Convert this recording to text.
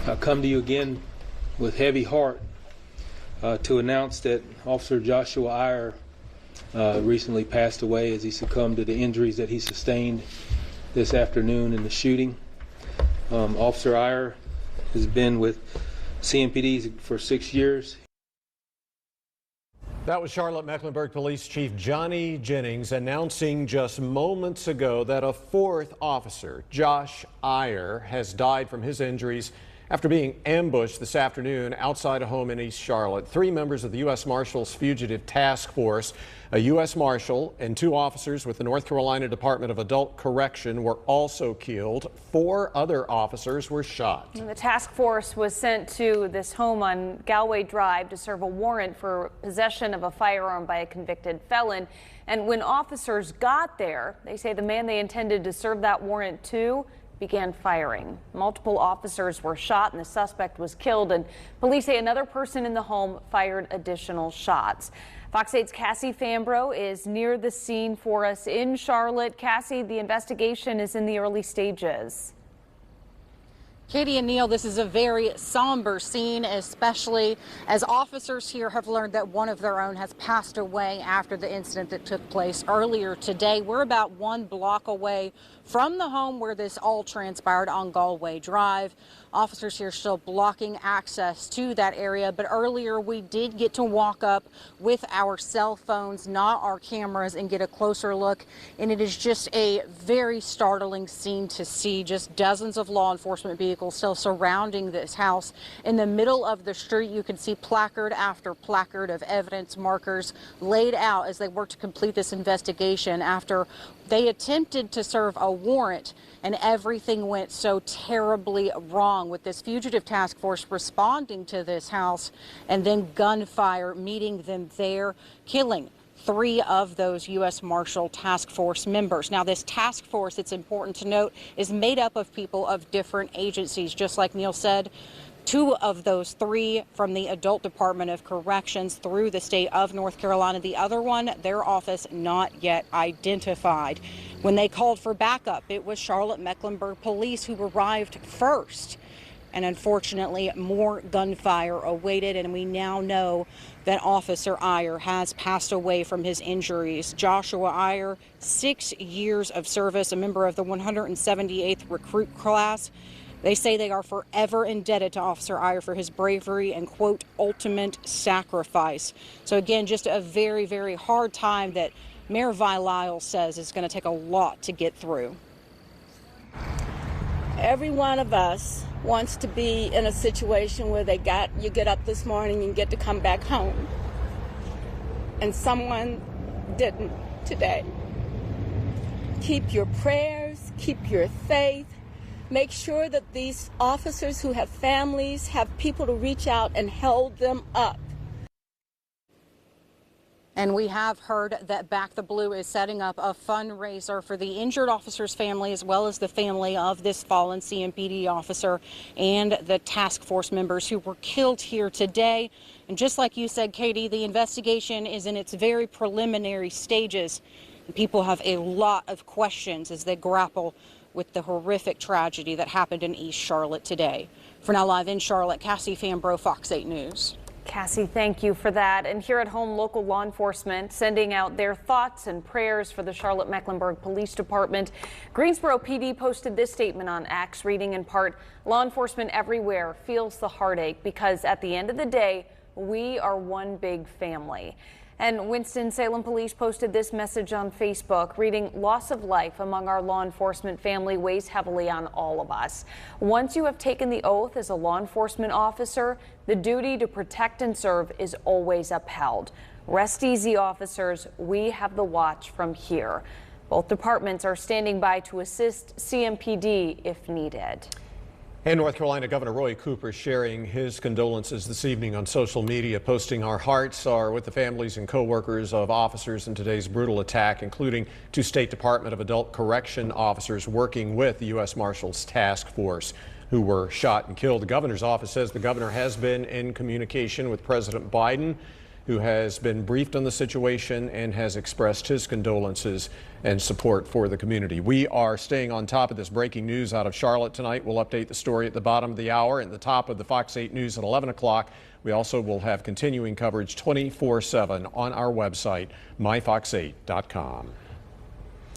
I come to you again with heavy heart to announce that Officer Joshua Iyer recently passed away as he succumbed to the injuries that he sustained this afternoon in the shooting. Officer Iyer has been with CMPD for 6 years. That was Charlotte-Mecklenburg Police Chief Johnny Jennings announcing just moments ago that a fourth officer, Josh Iyer, has died from his injuries after being ambushed this afternoon outside a home in East Charlotte. 3 members of the U.S. Marshals Fugitive Task Force, a U.S. Marshal, and 2 officers with the North Carolina Department of Adult Correction were also killed. 4 other officers were shot. The task force was sent to this home on Galway Drive to serve a warrant for possession of a firearm by a convicted felon. And when officers got there, they say the man they intended to serve that warrant to began firing. Multiple officers were shot and the suspect was killed, and police say another person in the home fired additional shots. Fox 8's Cassie Fambro is near the scene for us in Charlotte. Cassie, the investigation is in the early stages. Katie and Neil, this is a very somber scene, especially as officers here have learned that one of their own has passed away after the incident that took place earlier today. We're about 1 block away from the home where this all transpired on Galway Drive. Officers here still blocking access to that area, but earlier we did get to walk up with our cell phones, not our cameras, and get a closer look. And it is just a very startling scene to see. Just dozens of law enforcement vehicles still surrounding this house. In the middle of the street, you can see placard after placard of evidence markers laid out as they work to complete this investigation after they attempted to serve a warrant and everything went so terribly wrong, with this fugitive task force responding to this house and then gunfire meeting them there, killing 3 of those U.S. Marshal Task Force members. Now, this task force, it's important to note, is made up of people of different agencies. Just like Neil said, 2 of those 3 from the Adult Department of Corrections through the state of North Carolina. The other one, their office not yet identified. When they called for backup, it was Charlotte-Mecklenburg Police who arrived first. And unfortunately, more gunfire awaited, and we now know that Officer Iyer has passed away from his injuries. Joshua Iyer, 6 years of service, a member of the 178th recruit class. They say they are forever indebted to Officer Iyer for his bravery and, quote, ultimate sacrifice. So again, just a very, very hard time that Mayor Vi Lyle says is going to take a lot to get through. Every one of us wants to be in a situation where you get up this morning and get to come back home. And someone didn't today. Keep your prayers, keep your faith. Make sure that these officers who have families have people to reach out and hold them up. And we have heard that Back the Blue is setting up a fundraiser for the injured officer's family, as well as the family of this fallen CMPD officer and the task force members who were killed here today. And just like you said, Katie, the investigation is in its very preliminary stages. And people have a lot of questions as they grapple with the horrific tragedy that happened in East Charlotte today. For now, live in Charlotte, Cassie Fambro, Fox 8 News. Cassie, thank you for that. And here at home, local law enforcement sending out their thoughts and prayers for the Charlotte-Mecklenburg Police Department. Greensboro PD posted this statement on X, reading in part, "Law enforcement everywhere feels the heartache because at the end of the day, we are one big family." And Winston-Salem Police posted this message on Facebook, reading, "Loss of life among our law enforcement family weighs heavily on all of us. Once you have taken the oath as a law enforcement officer, the duty to protect and serve is always upheld. Rest easy, officers. We have the watch from here." Both departments are standing by to assist CMPD if needed. And North Carolina Governor Roy Cooper sharing his condolences this evening on social media, posting, "Our hearts are with the families and co-workers of officers in today's brutal attack, including 2 State Department of Adult Correction officers working with the U.S. Marshals Task Force who were shot and killed." The governor's office says the governor has been in communication with President Biden who has been briefed on the situation and has expressed his condolences and support for the community. We are staying on top of this breaking news out of Charlotte tonight. We'll update the story at the bottom of the hour and the top of the Fox 8 News at 11 o'clock. We also will have continuing coverage 24/7 on our website, myfox8.com.